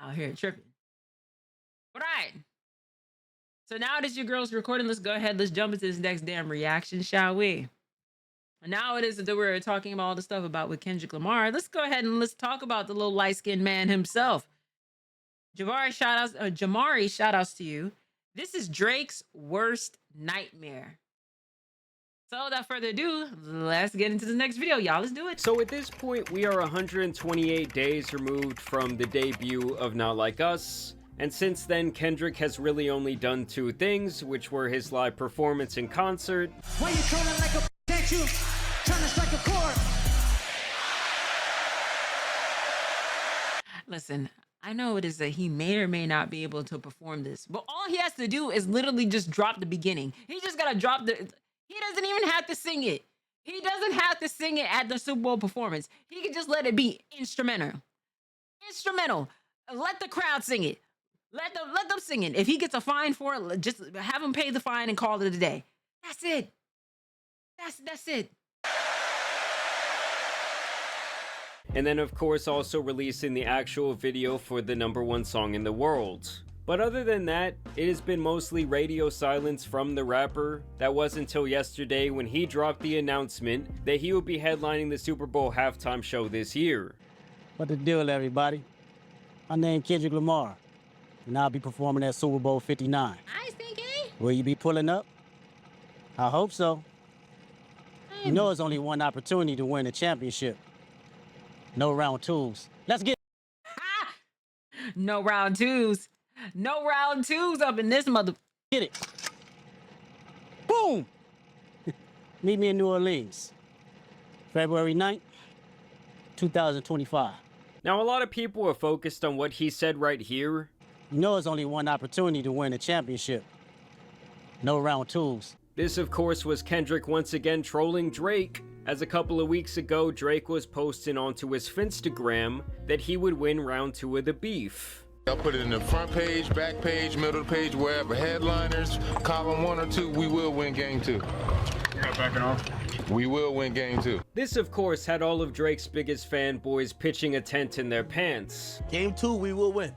out here tripping. All right. So now that your girl's recording, let's go ahead. Let's jump into this next damn reaction, shall we? And now it is that we're talking about all the stuff about with Kendrick Lamar. Let's go ahead and let's talk about the little light-skinned man himself. Jamari, shout outs to you. This is Drake's worst nightmare. So without further ado, let's get into the next video, y'all. Let's do it. So at this point, we are 128 days removed from the debut of Not Like Us. And since then, Kendrick has really only done two things, which were his live performance in concert. Why you trolling like a can't you? Trying to strike a chord. Listen, I know it is that he may or may not be able to perform this, but all he has to do is literally just drop the beginning. He just gotta drop the... He doesn't even have to sing it. He doesn't have to sing it at the Super Bowl performance. He can just let it be instrumental. Instrumental. Let the crowd sing it. Let them sing it. If he gets a fine for it, just have him pay the fine and call it a day. That's it. That's it. And then, of course, also releasing the actual video for the #1 song in the world. But other than that, it has been mostly radio silence from the rapper. That was until yesterday when he dropped the announcement that he would be headlining the Super Bowl halftime show this year. What the deal, everybody? My name Kendrick Lamar, and I'll be performing at Super Bowl 59. I think, Will you be pulling up? I hope so. You know it's only one opportunity to win a championship. No round twos. Let's get No round twos. No round twos up in this mother... Get it. Boom! Meet me in New Orleans. February 9th, 2025. Now, a lot of people are focused on what he said right here. You know it's only one opportunity to win a championship. No round twos. This, of course, was Kendrick once again trolling Drake, as a couple of weeks ago, Drake was posting onto his Finstagram that he would win round 2 of the beef. I'll put it in the front page, back page, middle page, wherever. Headliners, column 1 or 2, we will win game 2. You're not backing off? We will win game 2. This, of course, had all of Drake's biggest fanboys pitching a tent in their pants. Game 2, we will win.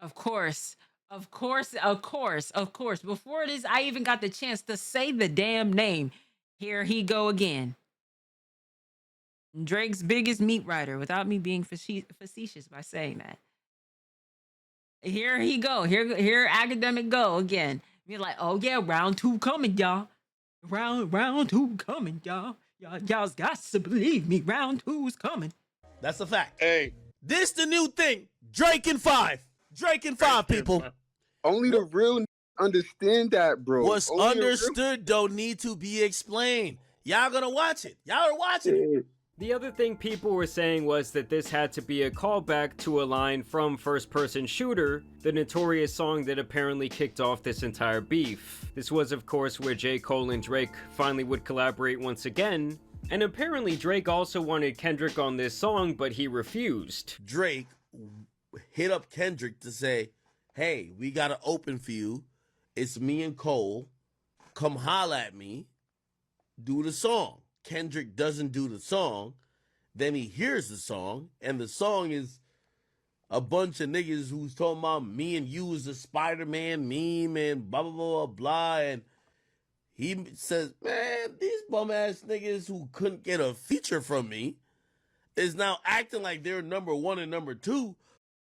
Of course. Of course. Of course. Of course. Before this, I even got the chance to say the damn name. Here he go again. Drake's biggest meat writer, without me being facetious by saying that. Here he go. Here academic go again. Be like, oh yeah, round 2 coming, y'all. Round 2 coming, y'all. Y'all's got to believe me. Round 2's coming. That's a fact. Hey, This the new thing. Drake in 5. Drake in 5, people. only the real understand that, bro. What's Only the real- understood don't need to be explained. Y'all gonna watch it. Y'all are watching it. The other thing people were saying was that this had to be a callback to a line from First Person Shooter, the notorious song that apparently kicked off this entire beef. This was, of course, where J. Cole and Drake finally would collaborate once again, and apparently Drake also wanted Kendrick on this song, but he refused. Drake hit up Kendrick to say, hey, we got an open for you. It's me and Cole. Come holla at me. Do the song. Kendrick doesn't do the song. Then he hears the song, and the song is a bunch of niggas who's talking about me and you is a Spider-Man meme and blah, blah, blah, blah, blah. And he says, man, these bum-ass niggas who couldn't get a feature from me is now acting like they're #1 and #2.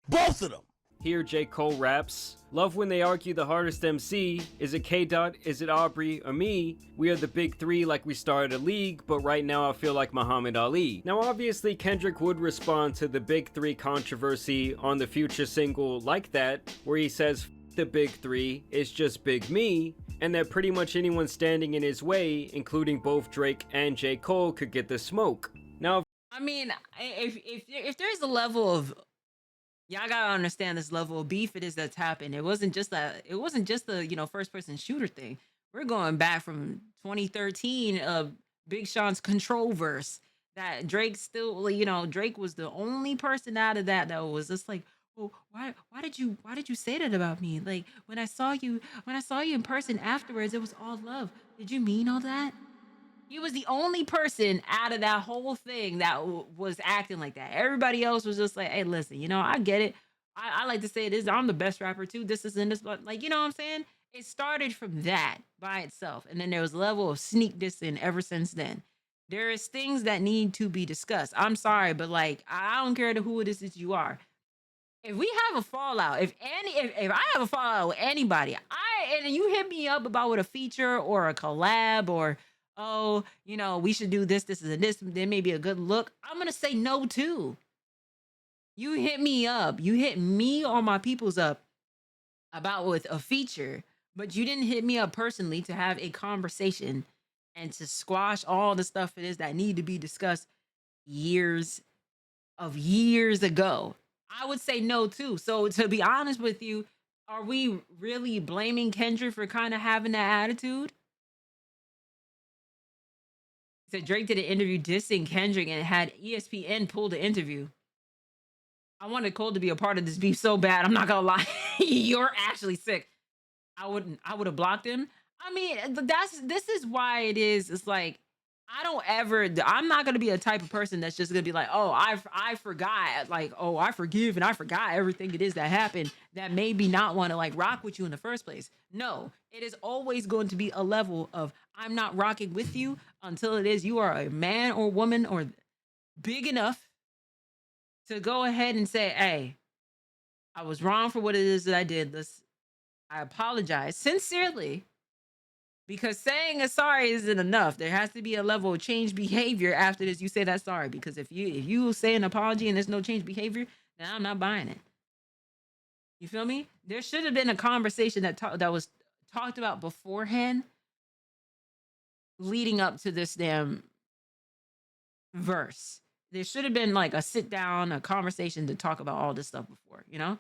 Both of them. Here J. Cole raps, love when they argue the hardest MC, is it K-Dot, is it Aubrey, or me? We are the big 3 like we started a league, but right now I feel like Muhammad Ali. Now obviously Kendrick would respond to the big 3 controversy on the Future single Like That, where he says, the big 3, it's just big me, and that pretty much anyone standing in his way, including both Drake and J. Cole, could get the smoke. Now, I mean, if there's a level of... Y'all gotta understand this level of beef it is that's happened. It wasn't just the first person shooter thing. We're going back from 2013 Big Sean's Control verse that Drake still, Drake was the only person out of that was just like, oh, why did you say that about me? Like when I saw you in person afterwards, it was all love. Did you mean all that? He was the only person out of that whole thing that was acting like that. Everybody else was just like, hey, listen, I get it. I like to say it is. I'm the best rapper too. This is in this, but like, you know what I'm saying? It started from that by itself, and then there was a level of sneak dissing ever since then. There is things that need to be discussed. I'm sorry, but like, I don't care to who it is that you are. If we have a fallout, if I have a fallout with anybody, and you hit me up about with a feature or a collab or oh, you know, we should do this, this, and this, there may be a good look. I'm gonna say no too. You hit me up, you hit me or my peoples up about with a feature, but you didn't hit me up personally to have a conversation and to squash all the stuff it is that need to be discussed years ago. I would say no too. So to be honest with you, are we really blaming Kendrick for kind of having that attitude? Said Drake did an interview dissing Kendrick and had ESPN pull the interview. I wanted Cole to be a part of this beef so bad. I'm not gonna lie. You're actually sick. I would have blocked him. I mean, this is why it is. It's like I'm not gonna be a type of person that's just gonna be like, oh, I forgot, like, oh, I forgive and I forgot everything it is that happened that made me not want to like rock with you in the first place. No, it is always going to be a level of I'm not rocking with you until it is you are a man or woman or big enough to go ahead and say, hey, I was wrong for what it is that I did. I apologize sincerely. Because saying a sorry isn't enough. There has to be a level of change behavior after this. You say that sorry. Because if you say an apology and there's no change behavior, then I'm not buying it. You feel me? There should have been a conversation that was talked about beforehand, leading up to this damn verse. There should have been like a sit down, a conversation to talk about all this stuff before. You know.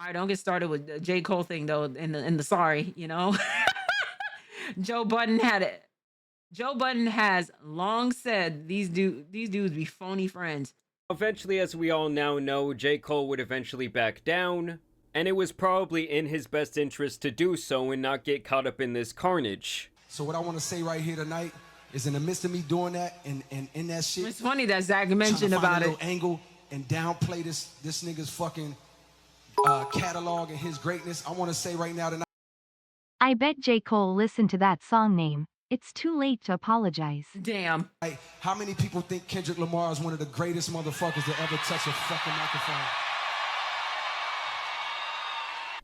All right, don't get started with the J. Cole thing though. In the sorry, you know. Joe Budden has long said these dudes be phony friends. Eventually, as we all now know, J. Cole would eventually back down, and it was probably in his best interest to do so and not get caught up in this carnage. So what I want to say right here tonight is in the midst of me doing that and in that shit, it's funny that Zach mentioned about it. Angle and downplay this nigga's fucking catalog and his greatness. I want to say right now tonight. I bet J. Cole listened to that song name. It's too late to apologize. Damn. How many people think Kendrick Lamar is one of the greatest motherfuckers to ever touch a fucking microphone?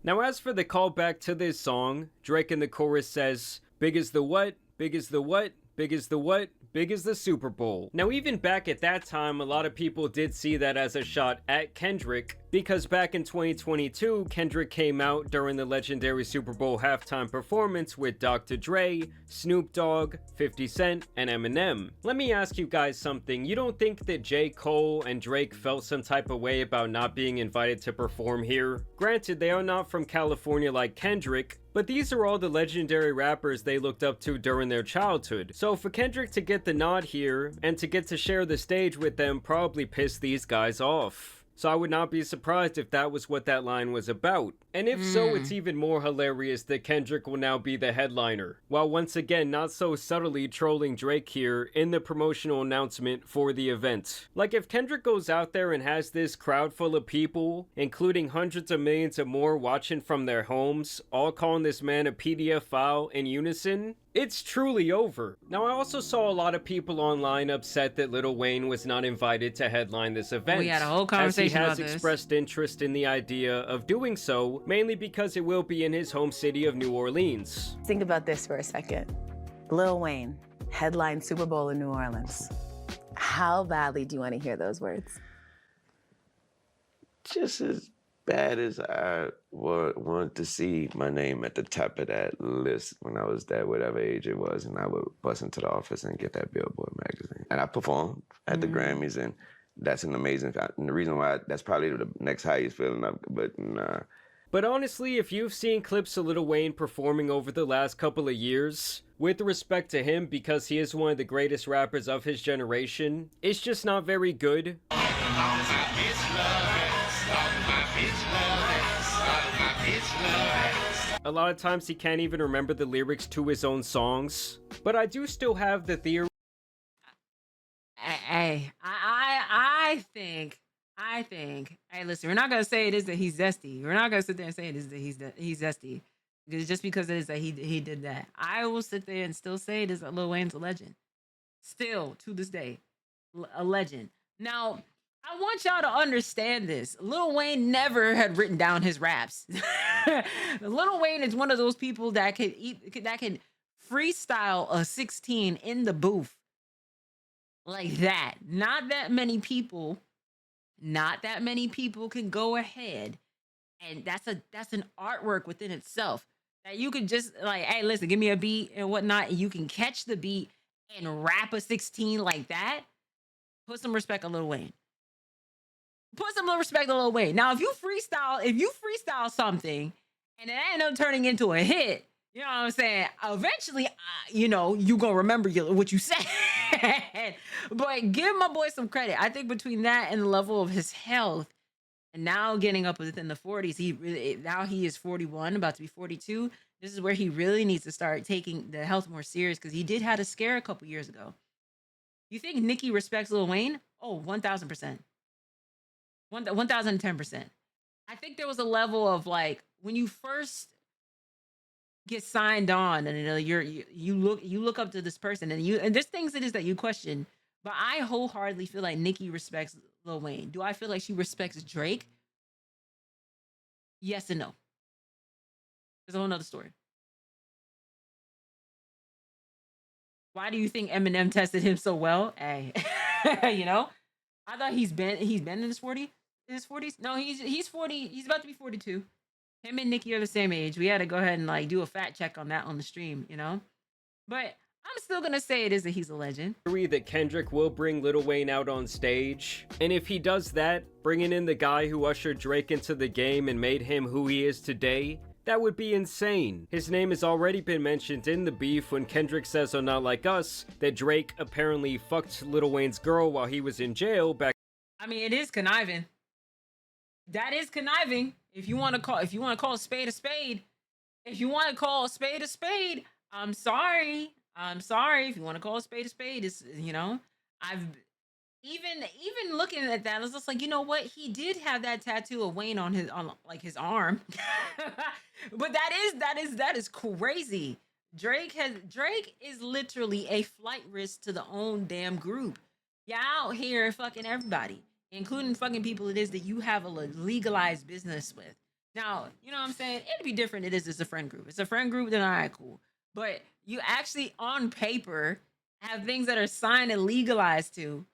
Now, as for the callback to this song, Drake in the chorus says, big as the what, big as the what, big as the what, big as the Super Bowl. Now, even back at that time, a lot of people did see that as a shot at Kendrick, because back in 2022, Kendrick came out during the legendary Super Bowl halftime performance with Dr. Dre, Snoop Dogg, 50 Cent, and Eminem. Let me ask you guys something. You don't think that J. Cole and Drake felt some type of way about not being invited to perform here? Granted, they are not from California like Kendrick, but these are all the legendary rappers they looked up to during their childhood. So for Kendrick to get the nod here, and to get to share the stage with them probably pissed these guys off. So I would not be surprised if that was what that line was about. And if so, it's even more hilarious that Kendrick will now be the headliner, while once again not so subtly trolling Drake here in the promotional announcement for the event. Like, if Kendrick goes out there and has this crowd full of people, including hundreds of millions or more watching from their homes, all calling this man a PDF file in unison, it's truly over. Now, I also saw a lot of people online upset that Lil Wayne was not invited to headline this event. We had a whole conversation as about he this. has expressed interest in the idea of doing so, mainly because it will be in his home city of New Orleans. Think about this for a second. Lil Wayne, headline Super Bowl in New Orleans. How badly do you want to hear those words? Just as bad as I would want to see my name at the top of that list when I was that whatever age it was, and I would bust into the office and get that Billboard magazine. And I performed at the Grammys, and that's an amazing, and the reason why, that's probably the next highest feeling, but nah. But honestly, if you've seen clips of Lil Wayne performing over the last couple of years, with respect to him because he is one of the greatest rappers of his generation, it's just not very good. A lot of times he can't even remember the lyrics to his own songs. But I do still have the theory. I I think, hey, listen, we're not gonna say it is that he's zesty. We're not gonna sit there and say it is that he's zesty. Because just because it is that he did that. I will sit there and still say it is that Lil Wayne's a legend. Still to this day, a legend. Now, I want y'all to understand this. Lil Wayne never had written down his raps. Lil Wayne is one of those people that can freestyle a 16 in the booth like that. Not that many people can go ahead, and that's an artwork within itself. That you could just like, hey, listen, give me a beat and whatnot, and you can catch the beat and rap a 16 like that. Put some respect on Lil Wayne. Put some respect on Lil Wayne. Now, if you freestyle something and it end up turning into a hit, you know what I'm saying? Eventually, you gonna remember what you said. But give my boy some credit. I think between that and the level of his health, and now getting up within the 40s, he is 41, about to be 42. This is where he really needs to start taking the health more serious, because he did have a scare a couple years ago. You think Nicki respects Lil Wayne? Oh, 1,000%. 1,010%. I think there was a level of like, when you first get signed on, and you look up to this person, and there's things it is that you question. But I wholeheartedly feel like Nicki respects Lil Wayne. Do I feel like she respects Drake? Yes and no. There's a whole nother story. Why do you think Eminem tested him so well? Hey, I thought he's been in his 40s. No, he's 40. He's about to be 42. Him and Nicki are the same age. We had to go ahead and like do a fact check on that on the stream, But I'm still gonna say it is that he's a legend. That Kendrick will bring Lil Wayne out on stage, and if he does that, bringing in the guy who ushered Drake into the game and made him who he is today, that would be insane. His name has already been mentioned in the beef when Kendrick says on Not Like Us that Drake apparently fucked Lil Wayne's girl while he was in jail back. I mean, it is conniving. That is conniving. If you want to call a spade a spade, I'm sorry. If you want to call a spade, it's, I've even looking at that, I was just like, you know what? He did have that tattoo of Wayne on his arm. But that is crazy. Drake is literally a flight risk to the own damn group. Y'all out here fucking everybody, including fucking people it is that you have a legalized business with. Now, you know what I'm saying? It'd be different. It's a friend group. It's a friend group, then all right, cool. But you actually, on paper, have things that are signed and legalized to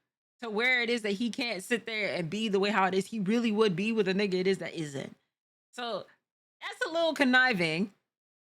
where it is that he can't sit there and be the way how it is he really would be with a nigga it is that isn't. So that's a little conniving.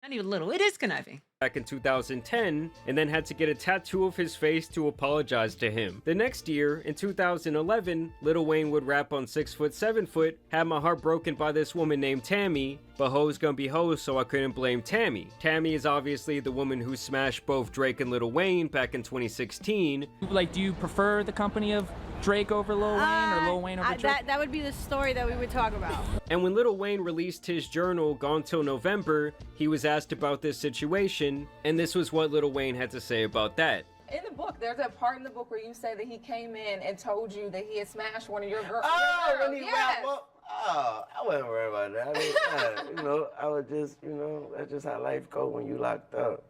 Not even a little. It is conniving. Back in 2010, and then had to get a tattoo of his face to apologize to him. The next year, in 2011, Lil Wayne would rap on 6 Foot 7 Foot, had my heart broken by this woman named Tammy, but hoes gonna be hoes, so I couldn't blame Tammy. Tammy is obviously the woman who smashed both Drake and Lil Wayne back in 2016. Like, do you prefer the company of Drake over Lil Wayne, or Lil Wayne over Drake? That would be the story that we would talk about. And when Lil Wayne released his journal, Gone Till November, he was asked about this situation, and this was what Lil Wayne had to say about that. In the book, there's a part in the book where you say that he came in and told you that he had smashed one of your girls. Oh, your when he yes. rap up? Oh, I wasn't worried about that. I mean, I was just, that's just how life go when you locked up.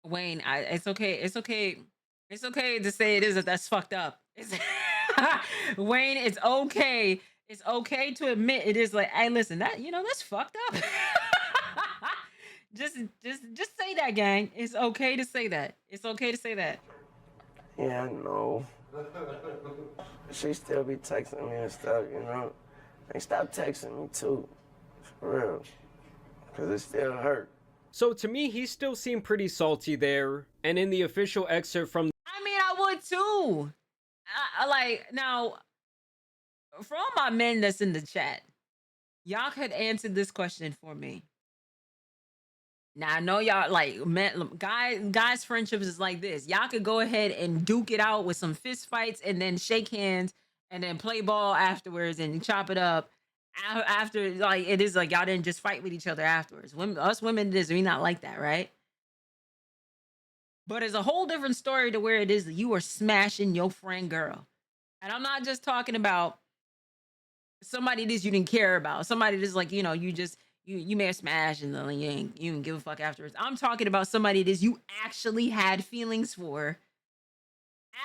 Wayne, it's okay to say it is that's fucked up. Wayne, it's okay. It's okay to admit it is like, hey, listen, that's fucked up. just say that, gang. It's okay to say that. It's okay to say that. Yeah, I know. She still be texting me and stuff, They stop texting me too, for real, because it still hurt. So to me, he still seemed pretty salty there, and in the official excerpt from... I mean, I would too. I like, now, for all my men that's in the chat, y'all could answer this question for me. Now, I know y'all, like, men, guys' friendships is like this. Y'all could go ahead and duke it out with some fist fights and then shake hands and then play ball afterwards and chop it up. After, like, it is like y'all didn't just fight with each other afterwards. Us women, we not like that, right? But it's a whole different story to where it is that you are smashing your friend girl. And I'm not just talking about somebody that you didn't care about, somebody that's like, you may have smashed and then you didn't give a fuck afterwards. I'm talking about somebody that you actually had feelings for.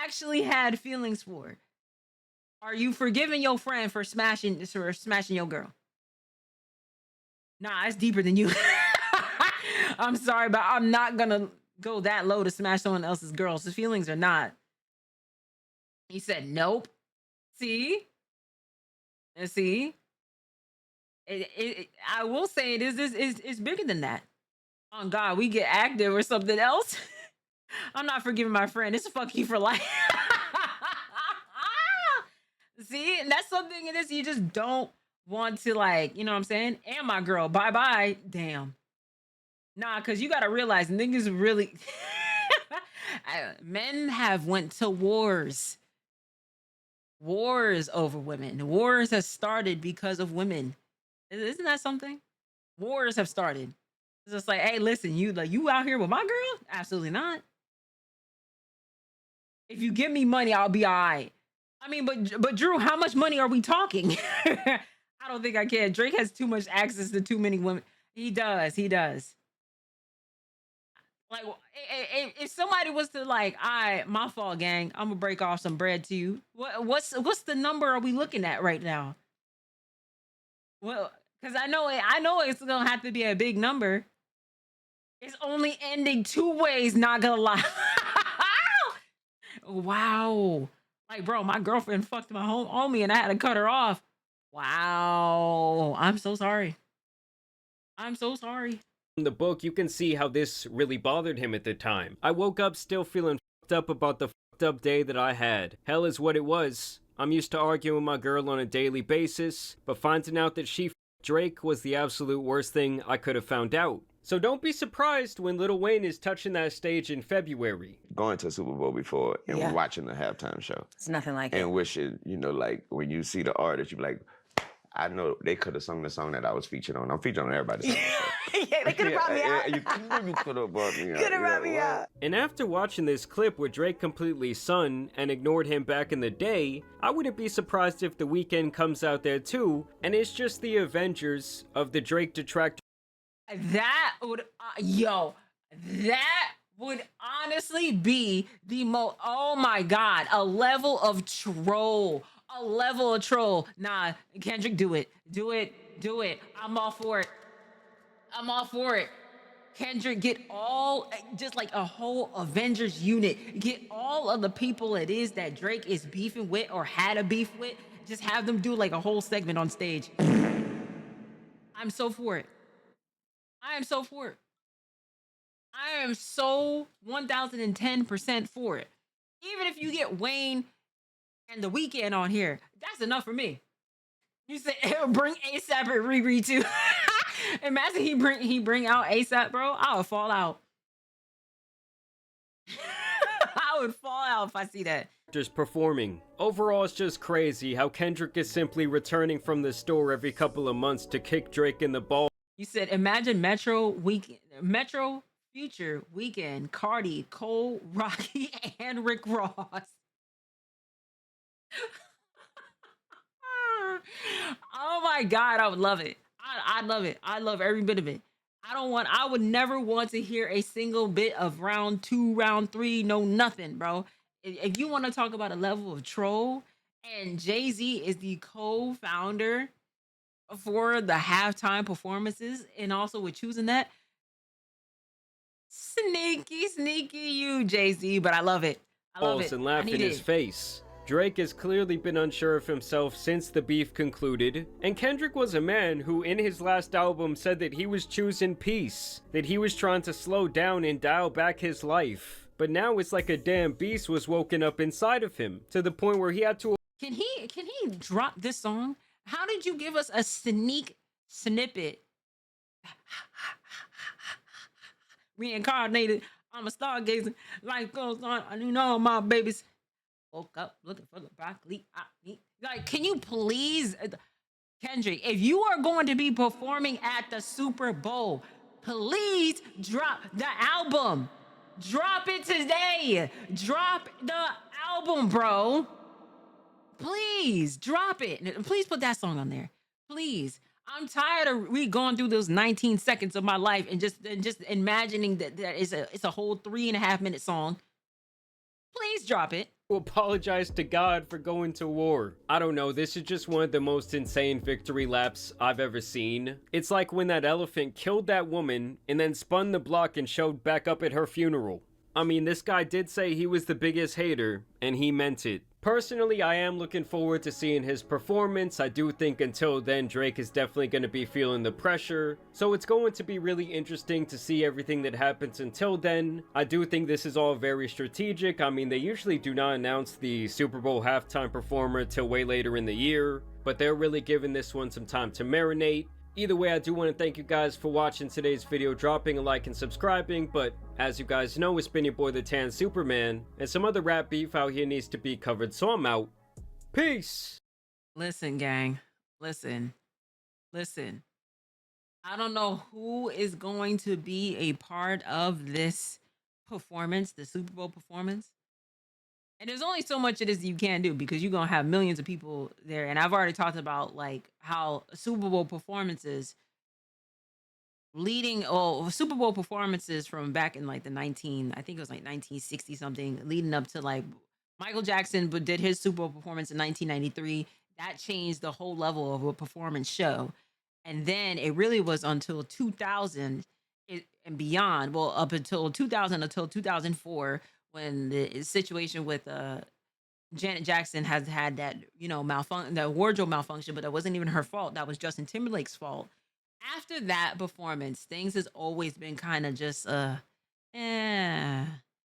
Actually had feelings for. Are you forgiving your friend for smashing your girl? Nah, it's deeper than you. I'm sorry, but I'm not gonna go that low to smash someone else's girl. His feelings are not. He said, nope. See? And see? I will say it's bigger than that. On God, we get active or something else. I'm not forgiving my friend. It's a fuck you for life. See? And that's something in this you just don't want to, like, you know what I'm saying? And my girl, bye-bye. Damn. Nah, because you got to realize niggas really... Men have went to wars. Wars over women. Wars have started because of women. Isn't that something? Wars have started. It's just like, hey, listen, you out here with my girl? Absolutely not. If you give me money, I'll be all right. I mean, but Drew, how much money are we talking? I don't think I can. Drake has too much access to too many women. He does. Like, if somebody was to like, all right, my fault, gang, I'm gonna break off some bread to you. What's the number are we looking at right now? Well, because I know it's gonna have to be a big number. It's only ending two ways, not gonna lie. Wow. Like, bro, my girlfriend fucked my homie and I had to cut her off. Wow. I'm so sorry. I'm so sorry. In the book, you can see how this really bothered him at the time. I woke up still feeling fucked up about the fucked up day that I had. Hell is what it was. I'm used to arguing with my girl on a daily basis, but finding out that she fucked Drake was the absolute worst thing I could have found out. So don't be surprised when Lil Wayne is touching that stage in February. Going to a Super Bowl before and watching the halftime show. It's nothing like it. And wishing, like, when you see the artist, you be like, I know they could have sung the song that I was featured on. I'm featured on everybody's song. Yeah, they could have brought me out. You could have brought me out. Could have brought me out. And after watching this clip where Drake completely sunned and ignored him back in the day, I wouldn't be surprised if The Weeknd comes out there too, and it's just the Avengers of the Drake detractor. That would, that would honestly be the most, oh my God, a level of troll. A level of troll. Nah, Kendrick, do it. Do it. I'm all for it. Kendrick, get just like a whole Avengers unit. Get all of the people it is that Drake is beefing with or had a beef with. Just have them do like a whole segment on stage. I'm so for it. I am so 1000% for it. Even if you get Wayne and The Weeknd on here, that's enough for me. You said bring ASAP and Riri too. Imagine he bring out ASAP, bro. I would fall out. I would fall out if I see that. Just performing. Overall, it's just crazy how Kendrick is simply returning from the store every couple of months to kick Drake in the ball. You said imagine Metro, Future, Weeknd, Cardi, Cole, Rocky, and Rick Ross. Oh my God, I would love it. I'd love it. I love every bit of it. I would never want to hear a single bit of round 2, round 3, no nothing, bro. If you want to talk about a level of troll, and Jay-Z is the co-founder for the halftime performances, and also with choosing that, sneaky you, Jay-Z, but I love it. I love it. And laugh in his face. Drake has clearly been unsure of himself since the beef concluded, and Kendrick was a man who in his last album said that he was choosing peace, that he was trying to slow down and dial back his life. But now it's like a damn beast was woken up inside of him, to the point where he had to... Can he drop this song? How did you give us a snippet? Reincarnated, I'm a stargazer, life goes on, I know my babies. Woke up looking for the broccoli. Like, can you please, Kendrick, if you are going to be performing at the Super Bowl, please drop the album. Drop it today. Drop the album, bro. Please drop it. Please put that song on there. Please. I'm tired of going through those 19 seconds of my life and just imagining that it's a whole 3.5 minute song. Please drop it. Apologize to God for going to war. I don't know, this is just one of the most insane victory laps I've ever seen. It's like when that elephant killed that woman and then spun the block and showed back up at her funeral. I mean, this guy did say he was the biggest hater, and he meant it. Personally, I am looking forward to seeing his performance. I do think until then, Drake is definitely going to be feeling the pressure. So it's going to be really interesting to see everything that happens until then. I do think this is all very strategic. I mean, they usually do not announce the Super Bowl halftime performer till way later in the year, but they're really giving this one some time to marinate. Either way, I do want to thank you guys for watching today's video, dropping a like and subscribing, but as you guys know, it's been your boy the Tan Superman, and some other rap beef out here needs to be covered, so I'm out. Peace! Listen, gang. Listen. I don't know who is going to be a part of this performance, the Super Bowl performance. And there's only so much it is you can do because you're going to have millions of people there. And I've already talked about like how Super Bowl performances Super Bowl performances from back in like I think it was like 1960 something, leading up to like Michael Jackson but did his Super Bowl performance in 1993. That changed the whole level of a performance show. And then it really was until 2000 and beyond. Well, up until 2000 until 2004 when the situation with Janet Jackson has had that, that wardrobe malfunction, but that wasn't even her fault. That was Justin Timberlake's fault. After that performance, things has always been kind of just, and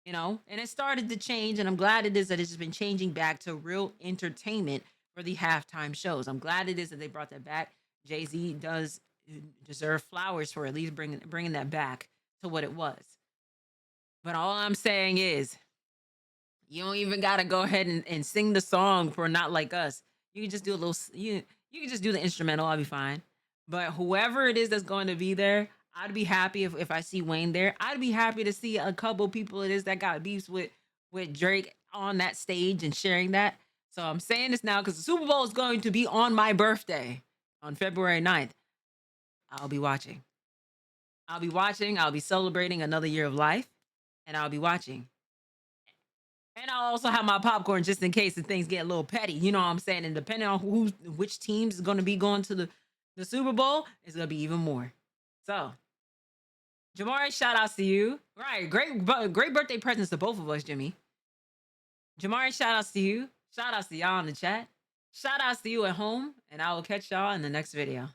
it started to change. And I'm glad it is that it's just been changing back to real entertainment for the halftime shows. I'm glad it is that they brought that back. Jay-Z does deserve flowers for at least bringing that back to what it was. But all I'm saying is, you don't even gotta go ahead and sing the song for Not Like Us. You can just do a little. You can just do the instrumental. I'll be fine. But whoever it is that's going to be there, I'd be happy if I see Wayne there. I'd be happy to see a couple people it is that got beefs with Drake on that stage and sharing that. So I'm saying this now because the Super Bowl is going to be on my birthday on February 9th. I'll be watching. I'll be celebrating another year of life. And I'll be watching. And I'll also have my popcorn just in case if things get a little petty. You know what I'm saying? And depending on which teams is going to be going to the Super Bowl, it's going to be even more. So, Jamari, shout outs to you. Right. Great birthday presents to both of us, Jimmy. Jamari, shout outs to you. Shout outs to y'all in the chat. Shout outs to you at home. And I will catch y'all in the next video.